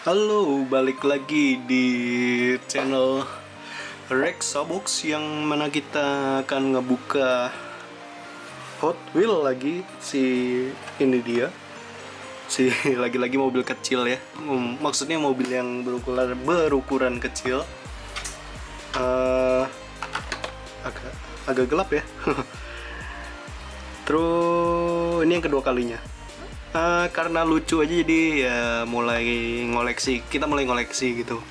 Halo, balik lagi di channel Rex Sabox yang mana kita akan ngebuka Hot Wheel lagi. Ini dia si lagi-lagi mobil kecil ya. Maksudnya mobil yang berukuran kecil. Eh, agak gelap ya. Terus ini yang kedua kalinya. Karena lucu aja jadi ya kita mulai ngoleksi gitu.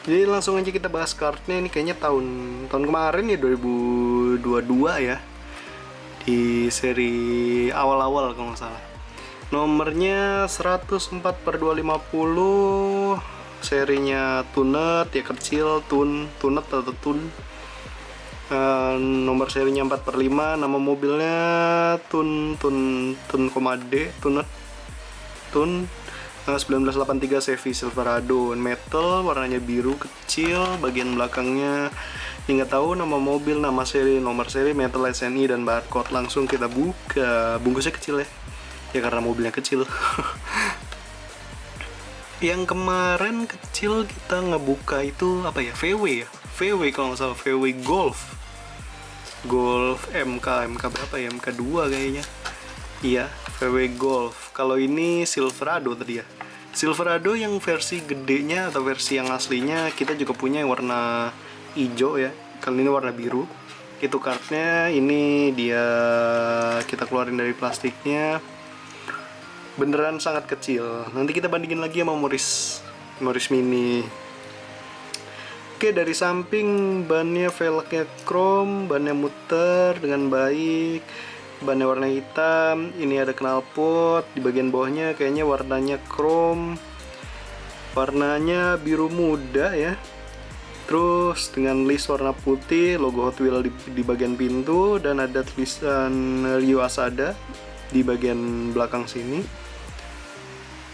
Jadi langsung aja kita bahas kartnya. Ini kayaknya tahun kemarin ya, 2022 ya, di seri awal-awal kalau nggak salah. Nomornya 104/250, serinya Tunet ya, kecil, Tunet atau Tun. Nomor serinya 4/5, nama mobilnya Tun Komade Tunet Tun 1983 Chevy Silverado, metal, warnanya biru, kecil, bagian belakangnya ini nggak tahu, nama mobil, nama seri, nomor seri, metal, SNI, dan barcode. Langsung kita buka. Bungkusnya kecil ya karena mobilnya kecil. Yang kemarin kecil kita ngebuka itu apa ya, VW ya, VW kalau nggak salah, VW Golf MK berapa ya, MK 2 kayaknya. Iya, VW Golf. Kalau ini Silverado tadi ya, Silverado yang versi gedenya atau versi yang aslinya kita juga punya yang warna hijau ya. Kali ini warna biru. Itu kartnya, ini dia, kita keluarin dari plastiknya. Beneran sangat kecil. Nanti kita bandingin lagi sama Morris Mini. Oke, dari samping bannya velgnya chrome, bannya muter dengan baik, bannya warna hitam. Ini ada knalpot di bagian bawahnya, kayaknya warnanya chrome, warnanya biru muda ya. Terus dengan list warna putih, logo Hot Wheels di bagian pintu, dan ada tulisan Ryo Asada di bagian belakang sini.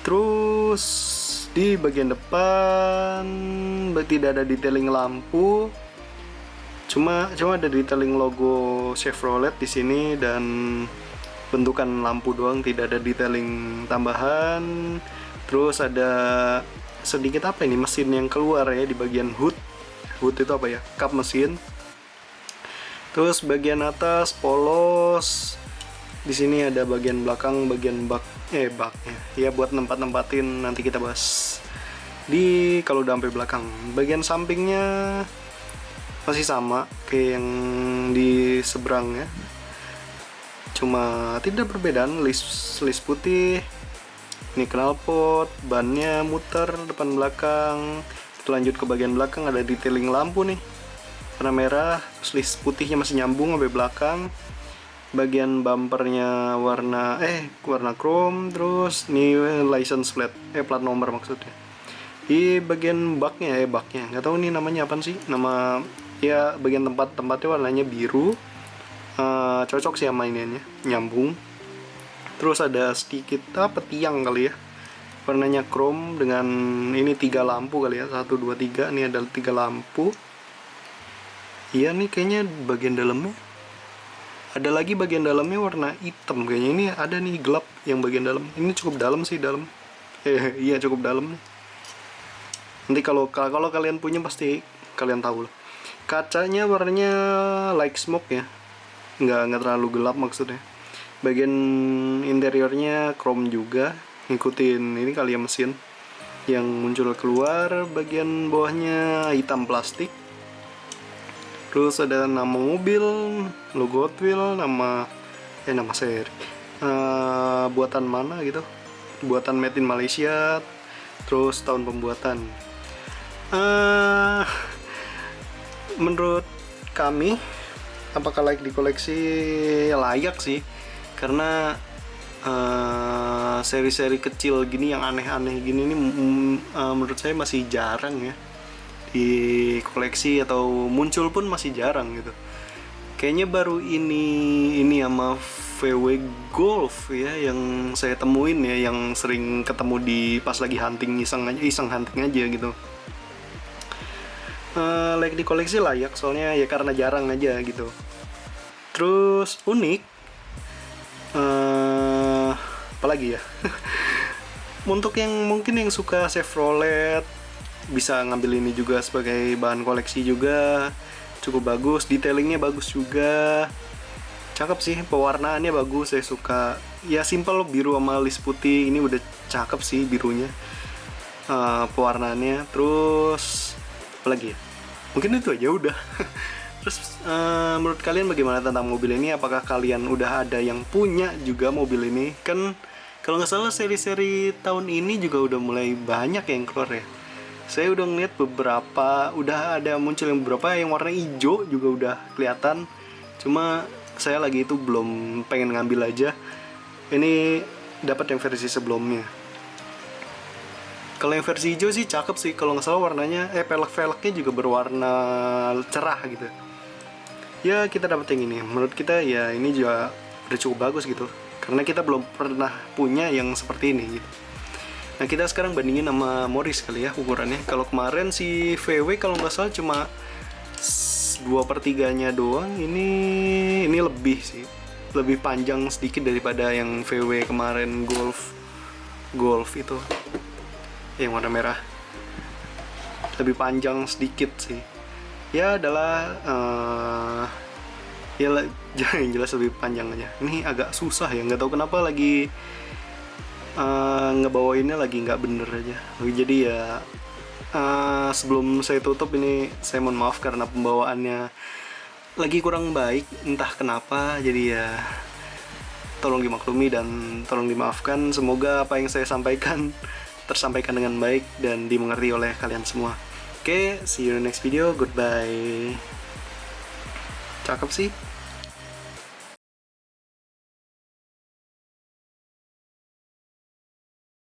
Terus di bagian depan tidak ada detailing lampu, cuma ada detailing logo Chevrolet di sini dan bentukan lampu doang, tidak ada detailing tambahan. Terus ada sedikit apa ini, mesin yang keluar ya di bagian hood itu apa ya, kap mesin. Terus bagian atas polos. Di sini ada bagian belakang, bagian baknya ya, buat nempatin, nanti kita bahas di kalau udah sampai belakang. Bagian sampingnya masih sama kayak yang di seberang ya, cuma tidak perbedaan, list putih. Ini knalpot, bannya muter depan belakang. Kita lanjut ke bagian belakang, ada detailing lampu nih warna merah, terus list putihnya masih nyambung sampai belakang. Bagian bumpernya warna chrome. Terus ini license plate, plat nomor maksudnya. Di bagian baknya nggak tahu nih namanya apa sih, nama ya, bagian tempatnya warnanya biru. Cocok sih sama iniannya, nyambung. Terus ada sedikit tiang kali ya, warnanya chrome dengan ini 3 lampu kali ya, 1 2 3. Ini ada 3 lampu. Iya nih kayaknya bagian dalamnya. Ada lagi bagian dalamnya warna hitam kayaknya. Ini ada nih gelap yang bagian dalam. Ini cukup dalam sih dalam. Iya cukup dalam nih. Nanti kalau kalian punya pasti kalian tahu lah. Kacanya warnanya like smoke ya. Nggak terlalu gelap maksudnya. Bagian interiornya chrome juga. Ngikutin ini kali ya, mesin yang muncul keluar. Bagian bawahnya hitam plastik. Terus ada nama mobil, logo Hot Wheels, nama seri, buatan mana gitu, buatan made in Malaysia, terus tahun pembuatan. Menurut kami, apakah layak dikoleksi? Layak sih, karena seri-seri kecil gini yang aneh-aneh gini ini menurut saya masih jarang ya di koleksi, atau muncul pun masih jarang gitu. Kayaknya baru ini sama VW Golf ya yang saya temuin ya, yang sering ketemu di pas lagi hunting, iseng hunting aja gitu. Layak di koleksi, layak soalnya ya karena jarang aja gitu. Terus unik, apalagi ya. untuk yang mungkin yang suka Chevrolet bisa ngambil ini juga sebagai bahan koleksi juga. Cukup bagus, detailingnya bagus juga. Cakep sih, pewarnaannya bagus, saya suka. Ya simple, biru sama list putih. Ini udah cakep sih birunya. Pewarnaannya. Terus apa lagi ya? Mungkin itu aja udah. Terus menurut kalian bagaimana tentang mobil ini? Apakah kalian udah ada yang punya juga mobil ini? Kan kalau nggak salah seri-seri tahun ini juga udah mulai banyak yang keluar ya. Saya udah ngeliat beberapa, udah ada muncul yang beberapa yang warna hijau juga udah kelihatan. Cuma saya lagi itu belum pengen ngambil aja. Ini dapat yang versi sebelumnya. Kalau yang versi hijau sih cakep sih. Kalau nggak salah warnanya, pelek-peleknya juga berwarna cerah gitu. Ya kita dapat yang ini. Menurut kita ya ini juga udah cukup bagus gitu. Karena kita belum pernah punya yang seperti ini gitu. Nah kita sekarang bandingin sama Morris kali ya ukurannya. Kalau kemarin si VW kalau nggak salah cuma 2/3-nya doang. Ini lebih sih. Lebih panjang sedikit daripada yang VW kemarin Golf itu. Yang warna merah. Lebih panjang sedikit sih. Ya adalah ya yang jelas lebih panjang aja. Ini agak susah ya, nggak tahu kenapa lagi ngebawainnya lagi nggak bener aja. Jadi ya sebelum saya tutup ini saya mohon maaf karena pembawaannya lagi kurang baik entah kenapa. Jadi ya tolong dimaklumi dan tolong dimaafkan. Semoga apa yang saya sampaikan tersampaikan dengan baik dan dimengerti oleh kalian semua. Oke, see you in the next video. Goodbye. Cakep sih.